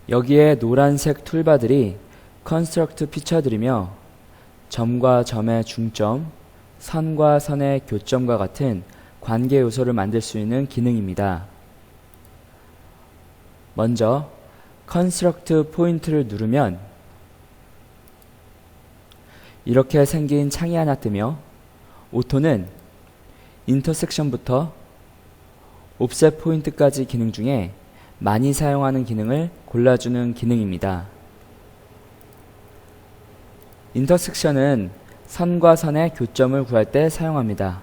여기에 노란색 툴바들이 컨스트럭트 피처들이며 점과 점의 중점, 선과 선의 교점과 같은 관계 요소를 만들 수 있는 기능입니다. 먼저 컨스트럭트 포인트를 누르면 이렇게 생긴 창이 하나 뜨며 오토는 인터섹션부터 옵셋 포인트까지 기능 중에 많이 사용하는 기능을 골라주는 기능입니다. 인터섹션은 선과 선의 교점을 구할 때 사용합니다.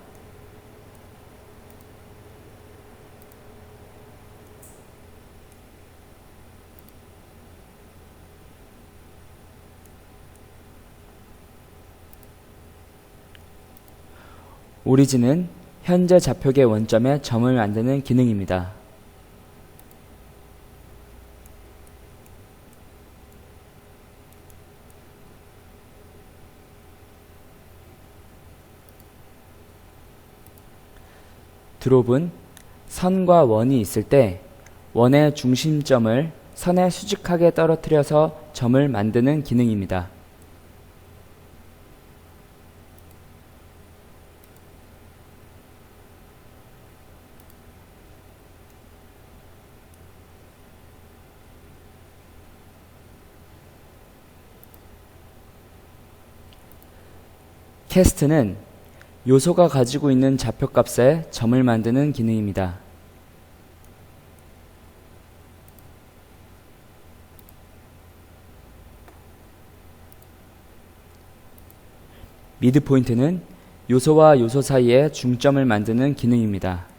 오리진은 현재 좌표계 원점에 점을 만드는 기능입니다. 드롭은 선과 원이 있을 때 원의 중심점을 선에 수직하게 떨어뜨려서 점을 만드는 기능입니다. 캐스트는 요소가 가지고 있는 좌표값에 점을 만드는 기능입니다. 미드포인트는 요소와 요소 사이에 중점을 만드는 기능입니다.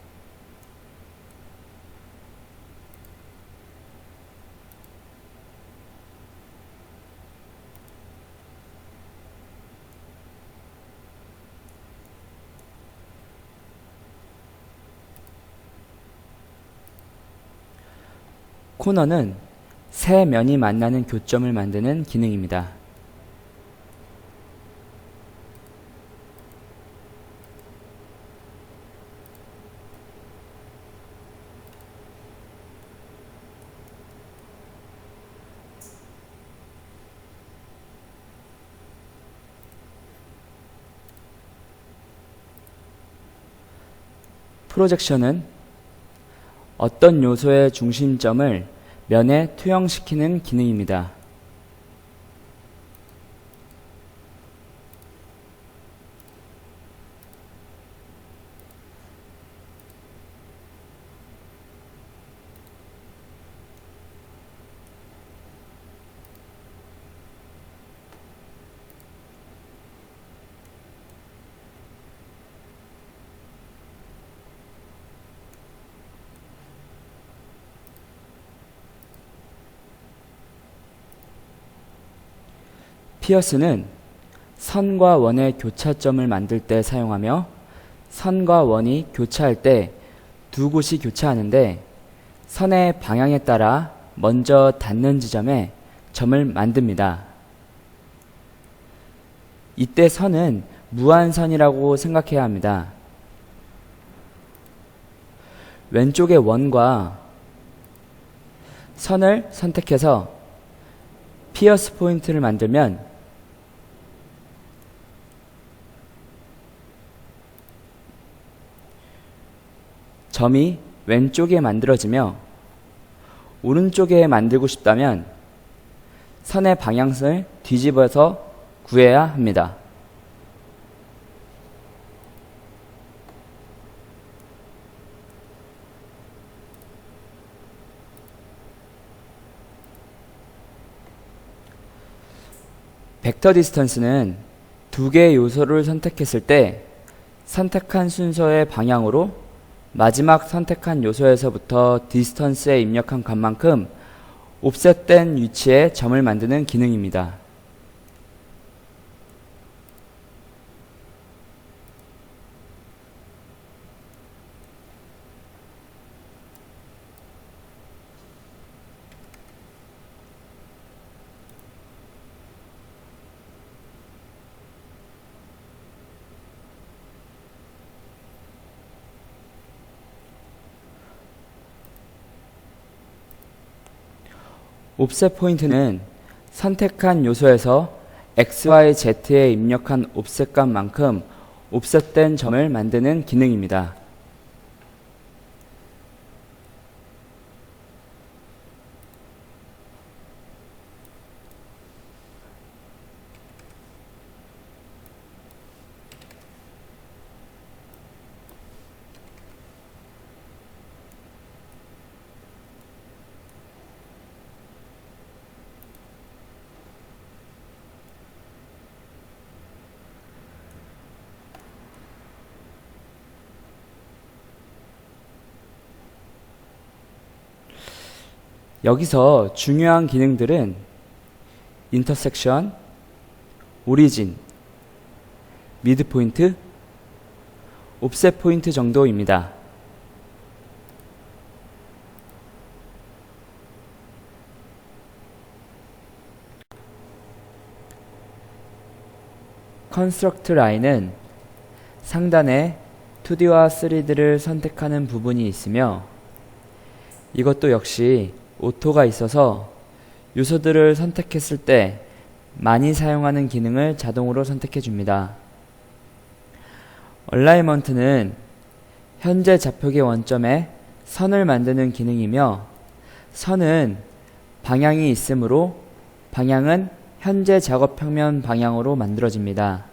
코너는 세 면이 만나는 교점을 만드는 기능입니다. 프로젝션은 어떤 요소의 중심점을 면에 투영시키는 기능입니다. 피어스는 선과 원의 교차점을 만들 때 사용하며 선과 원이 교차할 때 두 곳이 교차하는데 선의 방향에 따라 먼저 닿는 지점에 점을 만듭니다. 이때 선은 무한선이라고 생각해야 합니다. 왼쪽의 원과 선을 선택해서 피어스 포인트를 만들면 점이 왼쪽에 만들어지며 오른쪽에 만들고 싶다면 선의 방향을 뒤집어서 구해야 합니다. 벡터 디스턴스는 두 개의 요소를 선택했을 때 선택한 순서의 방향으로 마지막 선택한 요소에서부터 디스턴스에 입력한 값만큼 옵셋된 위치에 점을 만드는 기능입니다. 옵셋 포인트는 선택한 요소에서 x, y, z에 입력한 옵셋 값만큼 옵셋된 점을 만드는 기능입니다. 여기서 중요한 기능들은 인터섹션, 오리진, 미드 포인트, 옵셋 포인트 정도입니다. 컨스트럭트 라인은 상단에 2D와 3D를 선택하는 부분이 있으며 이것도 역시 오토가 있어서 요소들을 선택했을 때 많이 사용하는 기능을 자동으로 선택해 줍니다. 얼라이먼트는 현재 좌표계 원점에 선을 만드는 기능이며 선은 방향이 있으므로 방향은 현재 작업 평면 방향으로 만들어집니다.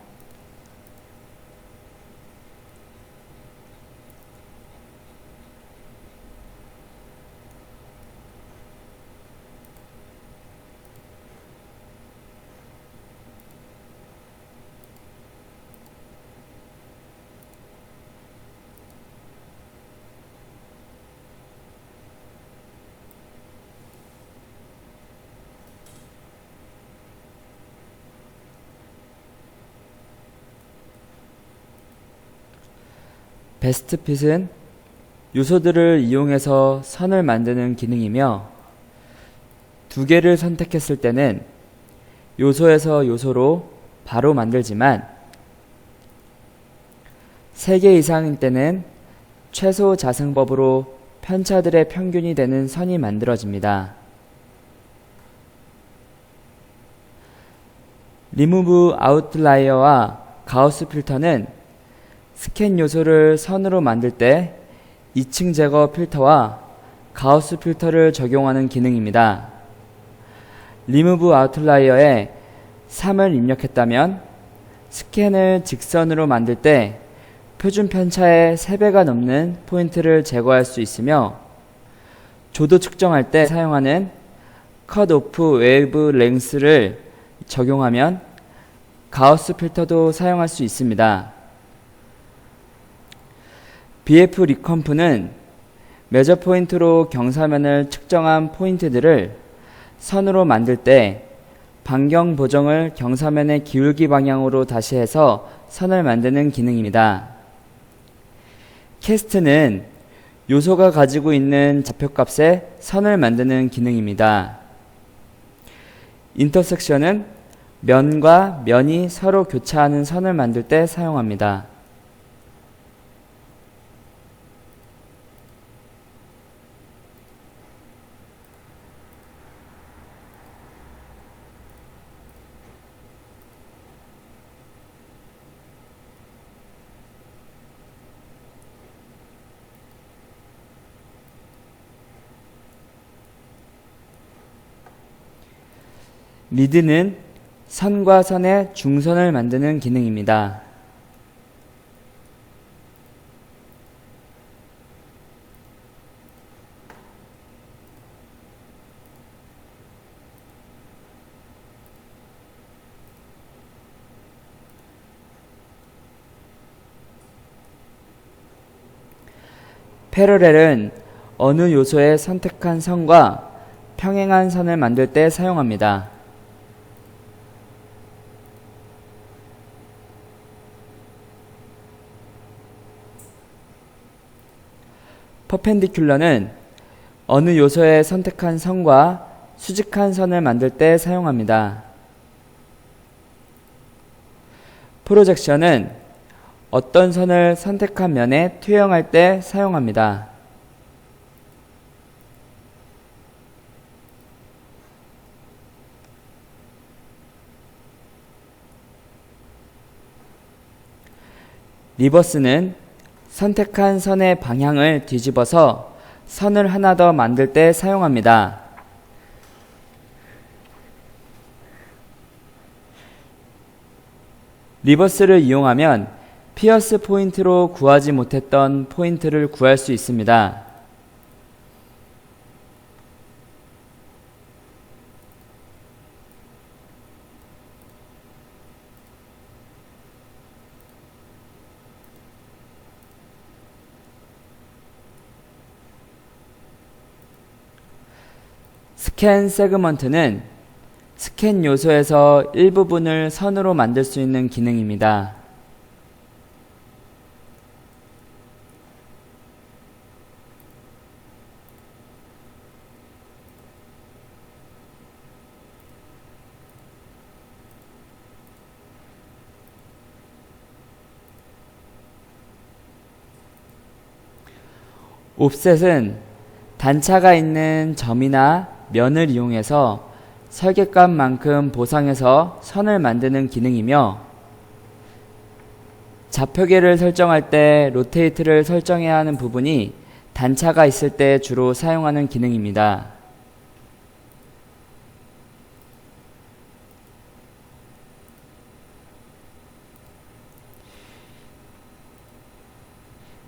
베스트 핏은 요소들을 이용해서 선을 만드는 기능이며 두 개를 선택했을 때는 요소에서 요소로 바로 만들지만 3개 이상일 때는 최소 자승법으로 편차들의 평균이 되는 선이 만들어집니다. 리무브 아웃라이어와 가우스 필터는 스캔 요소를 선으로 만들 때 2층 제거 필터와 가우스 필터를 적용하는 기능입니다. 리무브 아웃라이어에 3을 입력했다면 스캔을 직선으로 만들 때 표준 편차의 3배가 넘는 포인트를 제거할 수 있으며 조도 측정할 때 사용하는 컷 오프 웨이브 랭스를 적용하면 가우스 필터도 사용할 수 있습니다. BF 리컴프는 매저 포인트로 경사면을 측정한 포인트들을 선으로 만들 때 반경 보정을 경사면의 기울기 방향으로 다시 해서 선을 만드는 기능입니다. 캐스트는 요소가 가지고 있는 좌표값에 선을 만드는 기능입니다. 인터섹션은 면과 면이 서로 교차하는 선을 만들 때 사용합니다. 미드는 선과 선의 중선을 만드는 기능입니다. 패러렐은 어느 요소에 선택한 선과 평행한 선을 만들 때 사용합니다. 퍼펜디큘러는 어느 요소에 선택한 선과 수직한 선을 만들 때 사용합니다. 프로젝션은 어떤 선을 선택한 면에 투영할 때 사용합니다. 리버스는 선택한 선의 방향을 뒤집어서 선을 하나 더 만들 때 사용합니다. 리버스를 이용하면 피어스 포인트로 구하지 못했던 포인트를 구할 수 있습니다. 스캔 세그먼트는 스캔 요소에서 일부분을 선으로 만들 수 있는 기능입니다. 옵셋은 단차가 있는 점이나 면을 이용해서 설계값만큼 보상해서 선을 만드는 기능이며, 좌표계를 설정할 때 로테이트를 설정해야 하는 부분이 단차가 있을 때 주로 사용하는 기능입니다.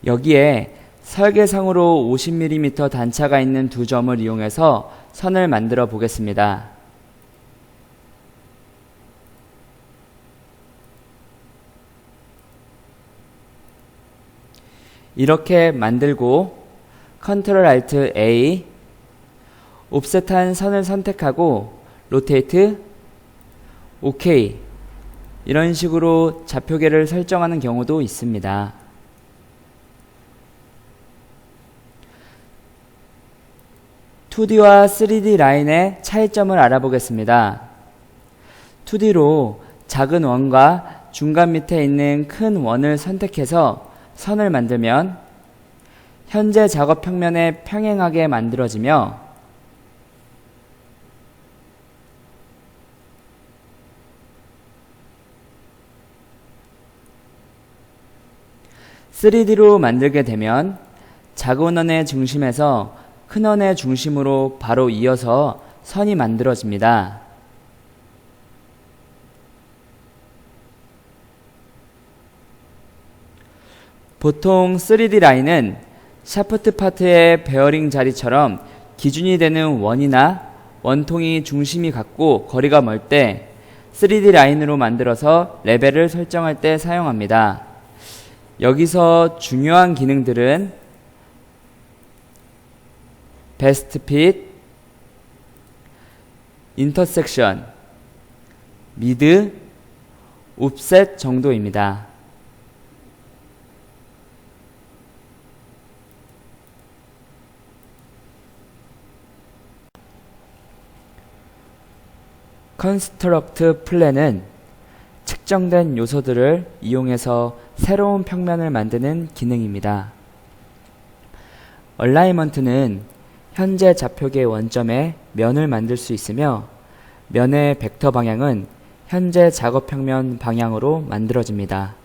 여기에 설계상으로 50mm 단차가 있는 두 점을 이용해서 선을 만들어 보겠습니다. 이렇게 만들고 Ctrl Alt A, 옵셋한 선을 선택하고 로테이트, OK, 이런 식으로 좌표계를 설정하는 경우도 있습니다. (2D와) (3D) 라인의 차이점을 알아보겠습니다. (2D로) 작은 원과 중간 밑에 있는 큰 원을 선택해서 선을 만들면 현재 작업 평면에 평행하게 만들어지며, (3D로) 만들게 되면 작은 원의 중심에서 큰 원의 중심으로 바로 이어서 선이 만들어집니다. 보통 3D 라인은 샤프트 파트의 베어링 자리처럼 기준이 되는 원이나 원통이 중심이 같고 거리가 멀 때 3D 라인으로 만들어서 레벨을 설정할 때 사용합니다. 여기서 중요한 기능들은 베스트 핏, 인터섹션, 미드, 옵셋 정도입니다. 컨스트럭트 플랜은 측정된 요소들을 이용해서 새로운 평면을 만드는 기능입니다. 얼라이먼트는 현재 좌표계 원점에 면을 만들 수 있으며, 면의 벡터 방향은 현재 작업 평면 방향으로 만들어집니다.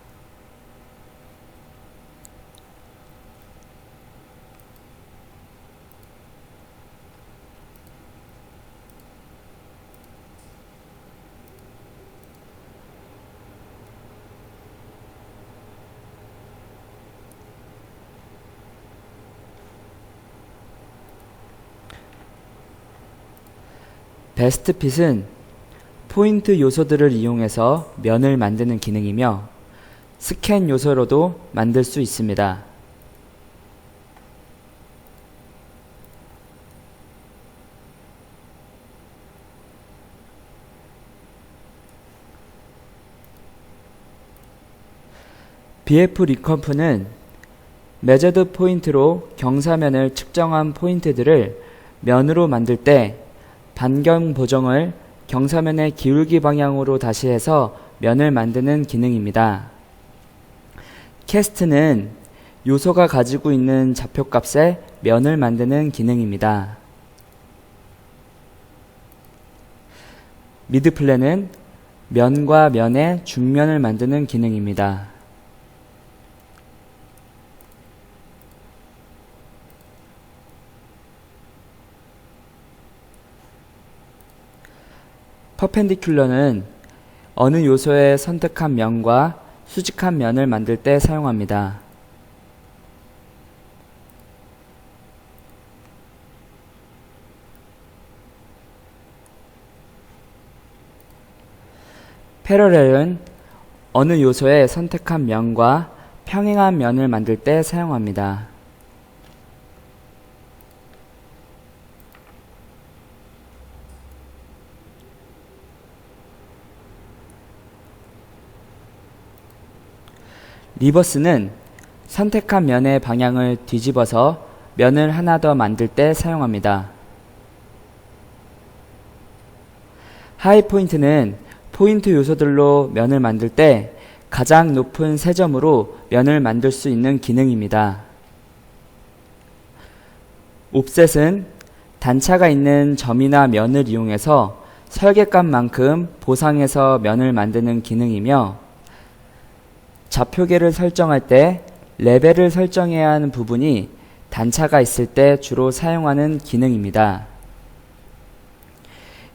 베스트 핏은 포인트 요소들을 이용해서 면을 만드는 기능이며, 스캔 요소로도 만들 수 있습니다. BF 리컴프는 메저드 포인트로 경사면을 측정한 포인트들을 면으로 만들 때 반경 보정을 경사면의 기울기 방향으로 다시 해서 면을 만드는 기능입니다. 캐스트는 요소가 가지고 있는 좌표값에 면을 만드는 기능입니다. 미드플랜은 면과 면의 중면을 만드는 기능입니다. 퍼펜디큘러는 어느 요소의 선택한 면과 수직한 면을 만들 때 사용합니다. 패러렐은 어느 요소의 선택한 면과 평행한 면을 만들 때 사용합니다. 리버스는 선택한 면의 방향을 뒤집어서 면을 하나 더 만들 때 사용합니다. 하이포인트는 포인트 요소들로 면을 만들 때 가장 높은 세 점으로 면을 만들 수 있는 기능입니다. 옵셋은 단차가 있는 점이나 면을 이용해서 설계값만큼 보상해서 면을 만드는 기능이며, 좌표계를 설정할 때 레벨을 설정해야 하는 부분이 단차가 있을 때 주로 사용하는 기능입니다.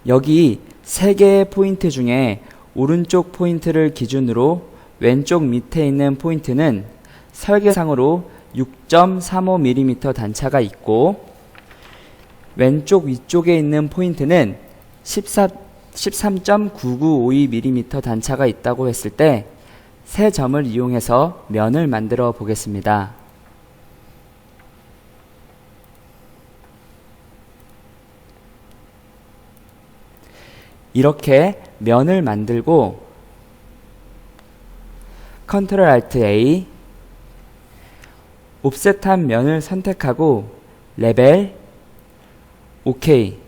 여기 3개의 포인트 중에 오른쪽 포인트를 기준으로 왼쪽 밑에 있는 포인트는 설계상으로 6.35mm 단차가 있고, 왼쪽 위쪽에 있는 포인트는 13.9952mm 단차가 있다고 했을 때 세 점을 이용해서 면을 만들어 보겠습니다. 이렇게 면을 만들고 Ctrl Alt A, 옵셋한 면을 선택하고 레벨, OK.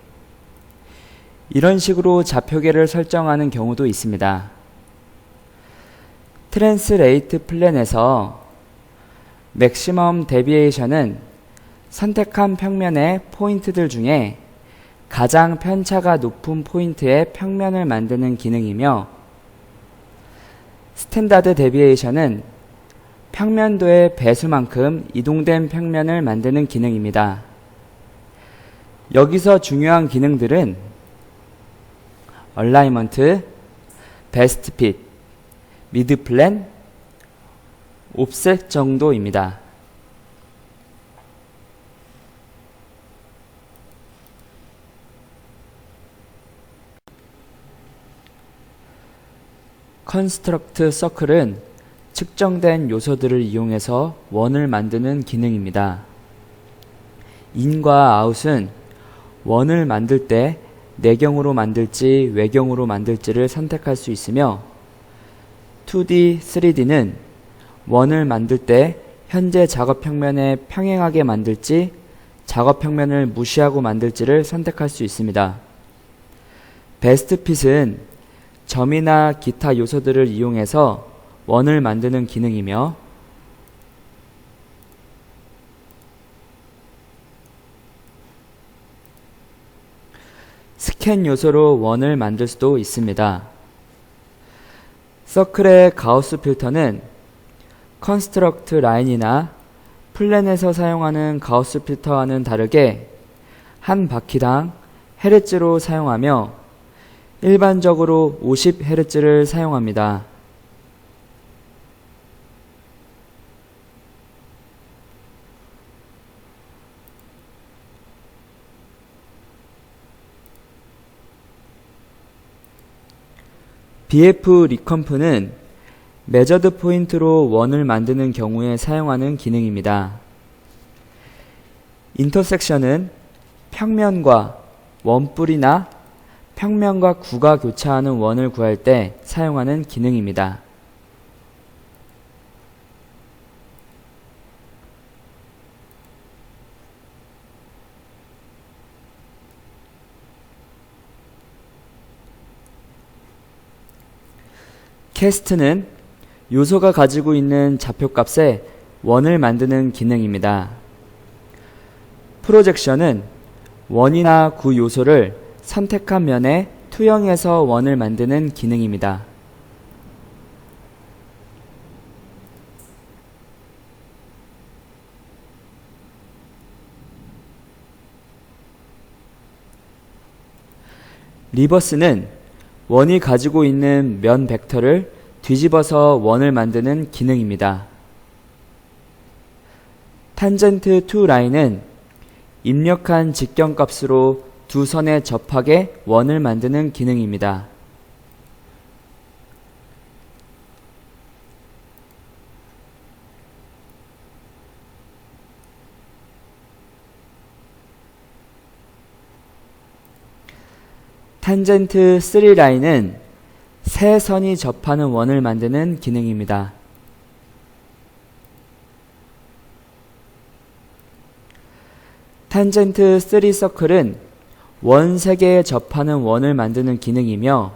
이런 식으로 좌표계를 설정하는 경우도 있습니다. 트랜스레이트 플랜에서 맥시멈 데비에이션은 선택한 평면의 포인트들 중에 가장 편차가 높은 포인트의 평면을 만드는 기능이며, 스탠다드 데비에이션은 평면도의 배수만큼 이동된 평면을 만드는 기능입니다. 여기서 중요한 기능들은 얼라이먼트, 베스트 핏, 미드 플랜, 옵셋 정도입니다. 컨스트럭트 서클은 측정된 요소들을 이용해서 원을 만드는 기능입니다. 인과 아웃은 원을 만들 때 내경으로 만들지 외경으로 만들지를 선택할 수 있으며, 2D, 3D는 원을 만들 때 현재 작업 평면에 평행하게 만들지 작업 평면을 무시하고 만들지를 선택할 수 있습니다. 베스트 핏은 점이나 기타 요소들을 이용해서 원을 만드는 기능이며, 스캔 요소로 원을 만들 수도 있습니다. 서클의 가우스 필터는 컨스트럭트 라인이나 플랜에서 사용하는 가우스 필터와는 다르게 한 바퀴당 헤르츠로 사용하며 일반적으로 50Hz를 사용합니다. BF 리컴프는 메저드 포인트로 원을 만드는 경우에 사용하는 기능입니다. 인터섹션은 평면과 원뿔이나 평면과 구가 교차하는 원을 구할 때 사용하는 기능입니다. 캐스트는 요소가 가지고 있는 좌표값에 원을 만드는 기능입니다. 프로젝션은 원이나 구 요소를 선택한 면에 투영해서 원을 만드는 기능입니다. 리버스는 원이 가지고 있는 면 벡터를 뒤집어서 원을 만드는 기능입니다. 탄젠트 투 라인은 입력한 직경값으로 두 선의 접하게 원을 만드는 기능입니다. 탄젠트 3 라인은 세 선이 접하는 원을 만드는 기능입니다. 탄젠트 3 서클은 원 3개에 접하는 원을 만드는 기능이며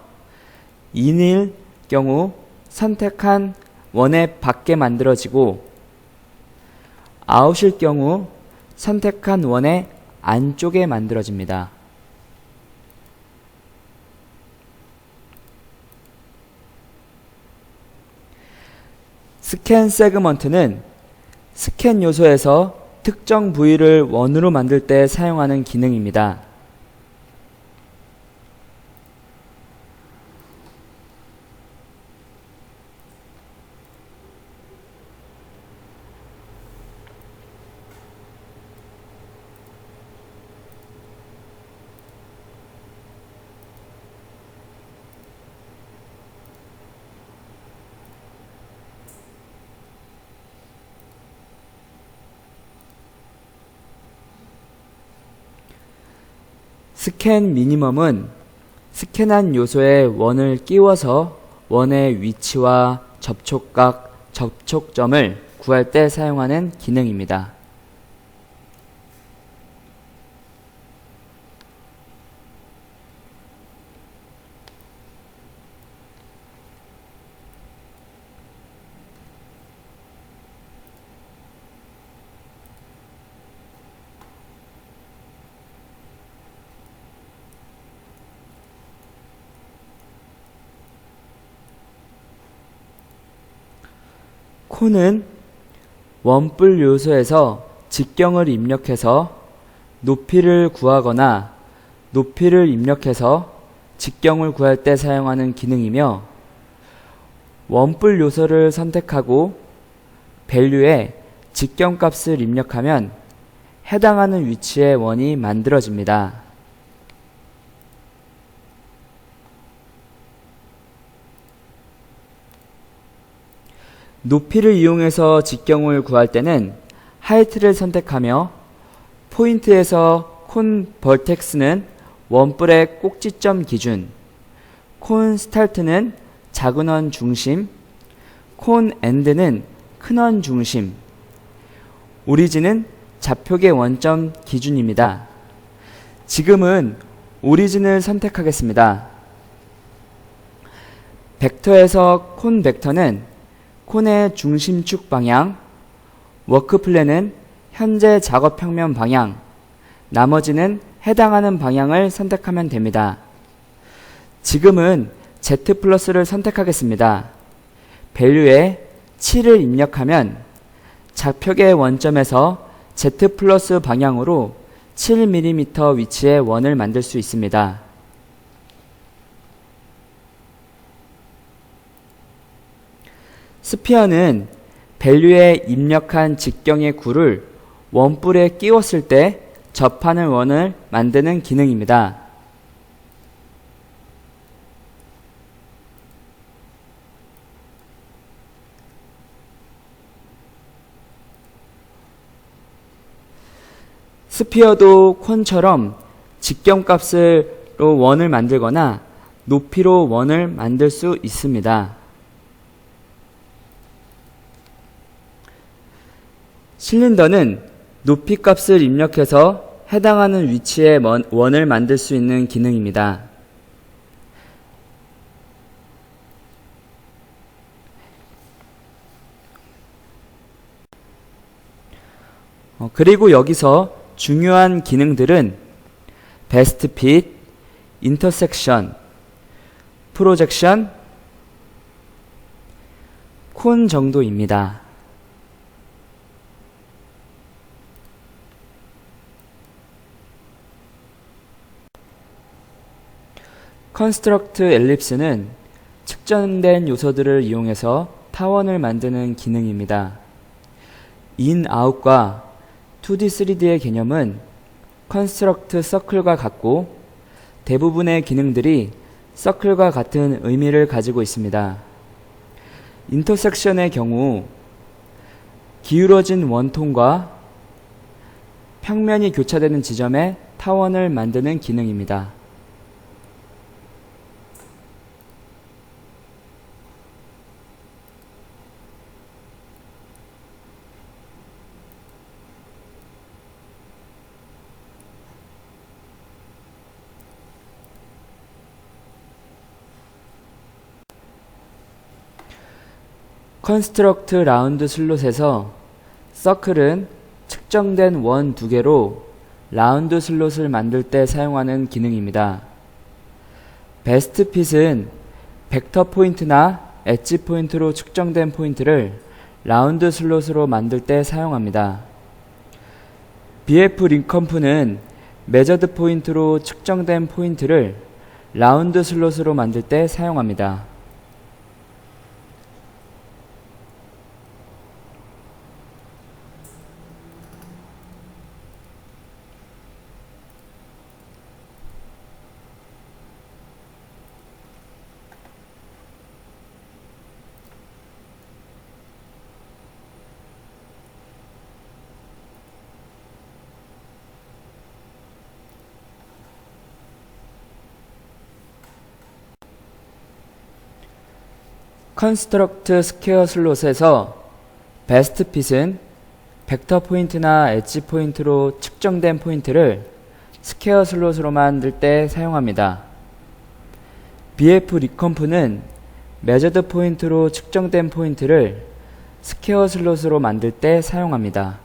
인일 경우 선택한 원의 밖에 만들어지고 아웃일 경우 선택한 원의 안쪽에 만들어집니다. 스캔 세그먼트는 스캔 요소에서 특정 부위를 원으로 만들 때 사용하는 기능입니다. 스캔 미니멈은 스캔한 요소에 원을 끼워서 원의 위치와 접촉각, 접촉점을 구할 때 사용하는 기능입니다. 콘은 원뿔 요소에서 직경을 입력해서 높이를 구하거나 높이를 입력해서 직경을 구할 때 사용하는 기능이며 원뿔 요소를 선택하고 밸류에 직경값을 입력하면 해당하는 위치의 원이 만들어집니다. 높이를 이용해서 직경을 구할 때는 하이트를 선택하며 포인트에서 콘 벌텍스는 원뿔의 꼭지점 기준, 콘 스타트는 작은 원 중심, 콘 엔드는 큰 원 중심, 오리진은 좌표계 원점 기준입니다. 지금은 오리진을 선택하겠습니다. 벡터에서 콘 벡터는 콘의 중심축 방향, 워크 플랜은 현재 작업 평면 방향, 나머지는 해당하는 방향을 선택하면 됩니다. 지금은 Z 플러스를 선택하겠습니다. 밸류에 7을 입력하면 좌표계 원점에서 Z 플러스 방향으로 7mm 위치의 원을 만들 수 있습니다. 스피어는 밸류에 입력한 직경의 구를 원뿔에 끼웠을 때 접하는 원을 만드는 기능입니다. 스피어도 콘처럼 직경값으로 원을 만들거나 높이로 원을 만들 수 있습니다. 실린더는 높이값을 입력해서 해당하는 위치에 원을 만들 수 있는 기능입니다. 그리고 여기서 중요한 기능들은 베스트 핏, 인터섹션, 프로젝션, 콘 정도입니다. 컨스트럭트 엘립스는 측정된 요소들을 이용해서 타원을 만드는 기능입니다. 인, 아웃과 2D, 3D의 개념은 컨스트럭트 서클과 같고 대부분의 기능들이 서클과 같은 의미를 가지고 있습니다. 인터섹션의 경우 기울어진 원통과 평면이 교차되는 지점에 타원을 만드는 기능입니다. 컨스트럭트 라운드 슬롯에서 서클은 측정된 원 2개로 라운드 슬롯을 만들 때 사용하는 기능입니다. 베스트 핏은 벡터 포인트나 엣지 포인트로 측정된 포인트를 라운드 슬롯으로 만들 때 사용합니다. BF 링컴프는 메저드 포인트로 측정된 포인트를 라운드 슬롯으로 만들 때 사용합니다. 컨스트럭트 스퀘어 슬롯에서 베스트 핏은 벡터 포인트나 엣지 포인트로 측정된 포인트를 스퀘어 슬롯으로 만들 때 사용합니다. BF 리컴프는 메저드 포인트로 측정된 포인트를 스퀘어 슬롯으로 만들 때 사용합니다.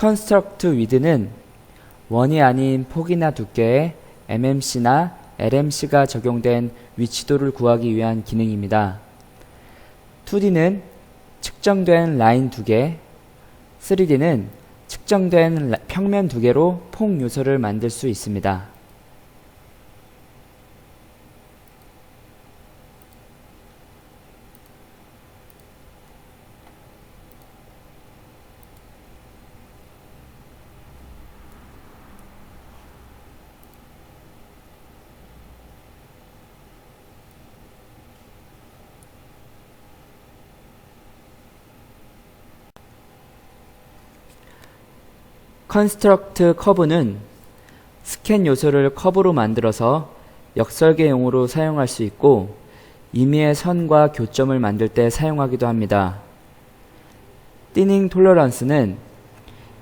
컨스트럭트 위드는 원이 아닌 폭이나 두께에 MMC나 LMC가 적용된 위치도를 구하기 위한 기능입니다. 2D는 측정된 라인 2개, 3D는 측정된 평면 2개로 폭 요소를 만들 수 있습니다. 컨스트럭트 커브는 스캔 요소를 커브로 만들어서 역설계용으로 사용할 수 있고 임의의 선과 교점을 만들 때 사용하기도 합니다. 띠닝 톨러런스는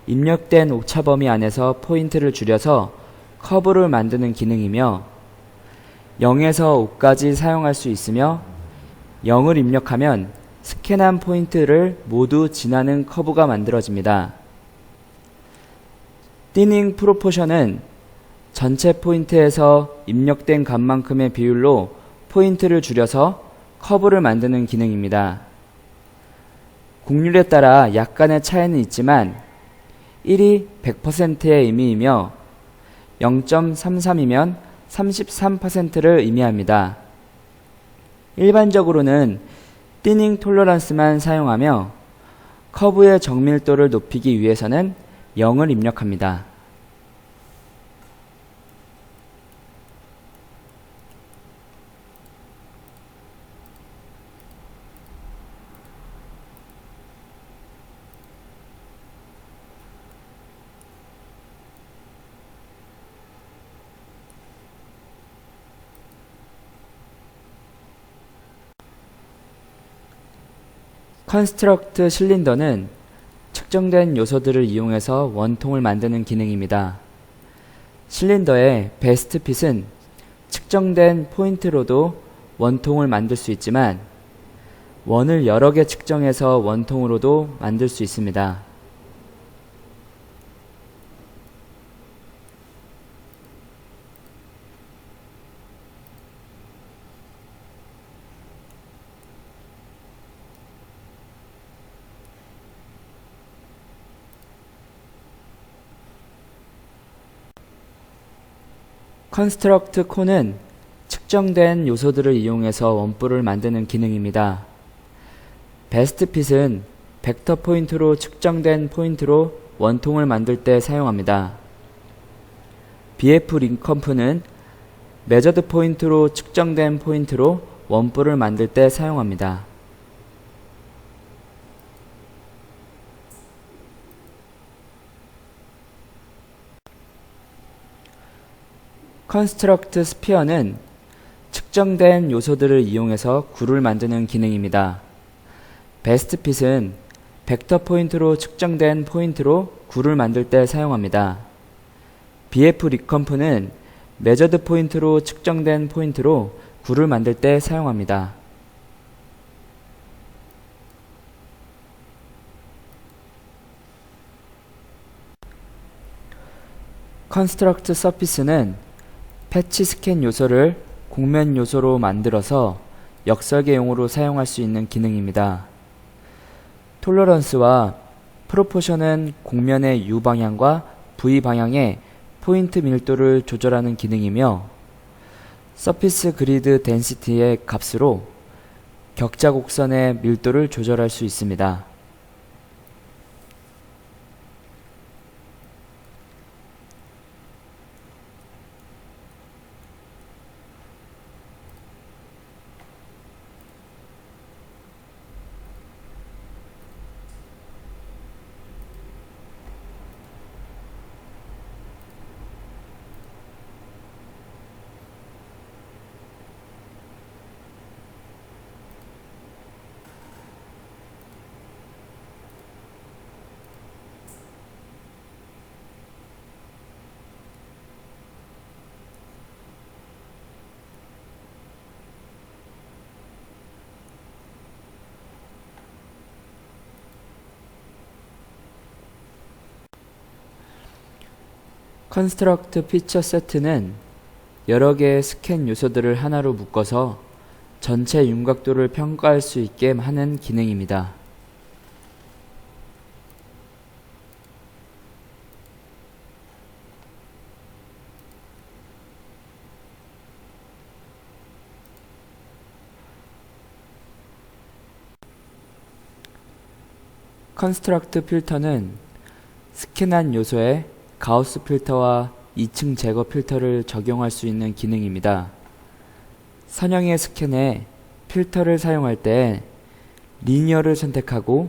입력된 오차 범위 안에서 포인트를 줄여서 커브를 만드는 기능이며 0에서 5까지 사용할 수 있으며 0을 입력하면 스캔한 포인트를 모두 지나는 커브가 만들어집니다. 띠닝 프로포션은 전체 포인트에서 입력된 값만큼의 비율로 포인트를 줄여서 커브를 만드는 기능입니다. 곡률에 따라 약간의 차이는 있지만 1이 100%의 의미이며 0.33이면 33%를 의미합니다. 일반적으로는 띠닝 톨러런스만 사용하며 커브의 정밀도를 높이기 위해서는 0을 입력합니다. 컨스트럭트 실린더는 측정된 요소들을 이용해서 원통을 만드는 기능입니다. 실린더의 베스트 핏은 측정된 포인트로도 원통을 만들 수 있지만 원을 여러 개 측정해서 원통으로도 만들 수 있습니다. 컨스트럭트 콘은 측정된 요소들을 이용해서 원뿔을 만드는 기능입니다. 베스트핏은 벡터 포인트로 측정된 포인트로 원통을 만들 때 사용합니다. BF 링컴프는 메저드 포인트로 측정된 포인트로 원뿔을 만들 때 사용합니다. 컨스트럭트 스피어는 측정된 요소들을 이용해서 굴을 만드는 기능입니다. 베스트핏은 벡터 포인트로 측정된 포인트로 굴을 만들 때 사용합니다. BF 리컴프는 메저드 포인트로 측정된 포인트로 굴을 만들 때 사용합니다. 컨스트럭트 서피스는 패치 스캔 요소를 곡면 요소로 만들어서 역설계용으로 사용할 수 있는 기능입니다. 톨러런스와 프로포션은 곡면의 U 방향과 V 방향의 포인트 밀도를 조절하는 기능이며 서피스 그리드 덴시티의 값으로 격자 곡선의 밀도를 조절할 수 있습니다. 컨스트럭트 피처 세트는 여러 개의 스캔 요소들을 하나로 묶어서 전체 윤곽도를 평가할 수 있게 하는 기능입니다. 컨스트럭트 필터는 스캔한 요소에 가우스 필터와 2층 제거 필터를 적용할 수 있는 기능입니다. 선형의 스캔에 필터를 사용할 때 리니어를 선택하고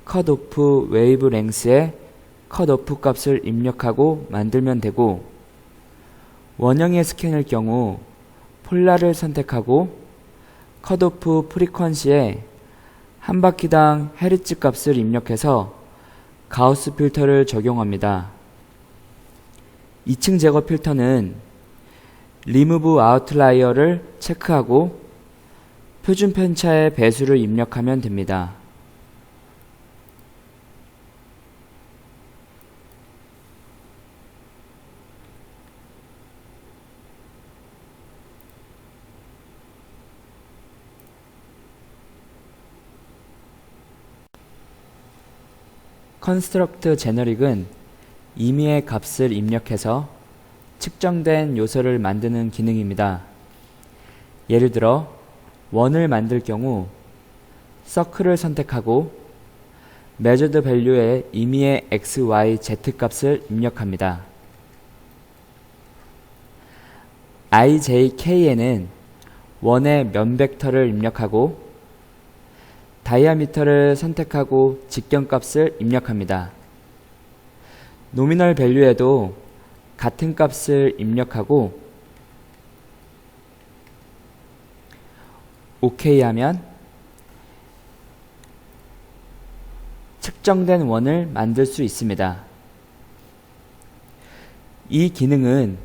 컷 오프 웨이브 랭스에 컷 오프 값을 입력하고 만들면 되고, 원형의 스캔일 경우 폴라를 선택하고 컷 오프 프리퀀시에 한 바퀴당 헤르츠 값을 입력해서 가우스 필터를 적용합니다. 2층 제거 필터는 리무브 아웃라이어를 체크하고 표준 편차의 배수를 입력하면 됩니다. 컨스트럭트 제너릭은 임의의 값을 입력해서 측정된 요소를 만드는 기능입니다. 예를 들어 원을 만들 경우 서클을 선택하고 measured value에 임의의 x, y, z 값을 입력합니다. i, j, k에는 원의 면 벡터를 입력하고 다이아미터를 선택하고 직경값을 입력합니다. 노미널 밸류에도 같은 값을 입력하고 OK 하면 측정된 원을 만들 수 있습니다. 이 기능은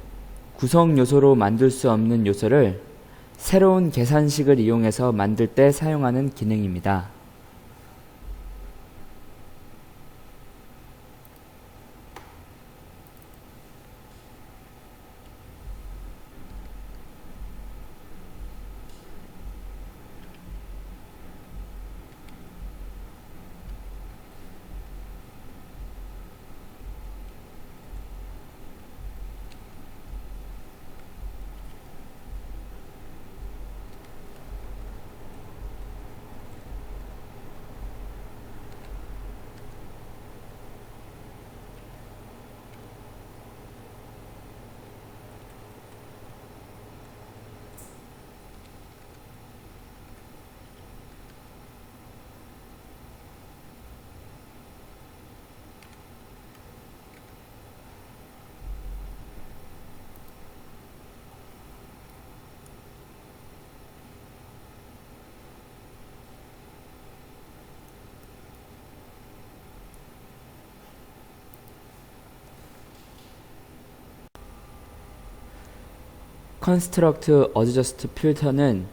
구성 요소로 만들 수 없는 요소를 새로운 계산식을 이용해서 만들 때 사용하는 기능입니다. Construct Adjust Filter는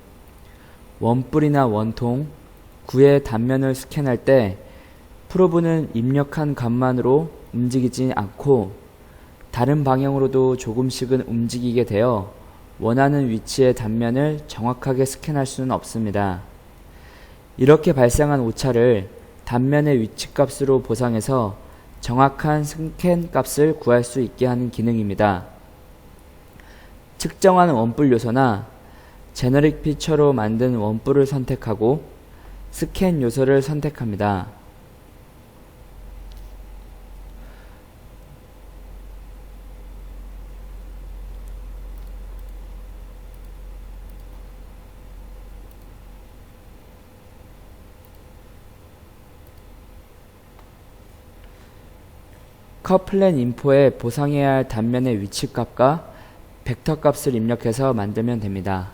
원뿔이나 원통, 구의 단면을 스캔할 때 프로브는 입력한 값만으로 움직이지 않고 다른 방향으로도 조금씩은 움직이게 되어 원하는 위치의 단면을 정확하게 스캔할 수는 없습니다. 이렇게 발생한 오차를 단면의 위치값으로 보상해서 정확한 스캔 값을 구할 수 있게 하는 기능입니다. 측정한 원뿔 요소나 제너릭 피처로 만든 원뿔을 선택하고 스캔 요소를 선택합니다. 컷 플랜 인포에 보상해야 할 단면의 위치값과 벡터 값을 입력해서 만들면 됩니다.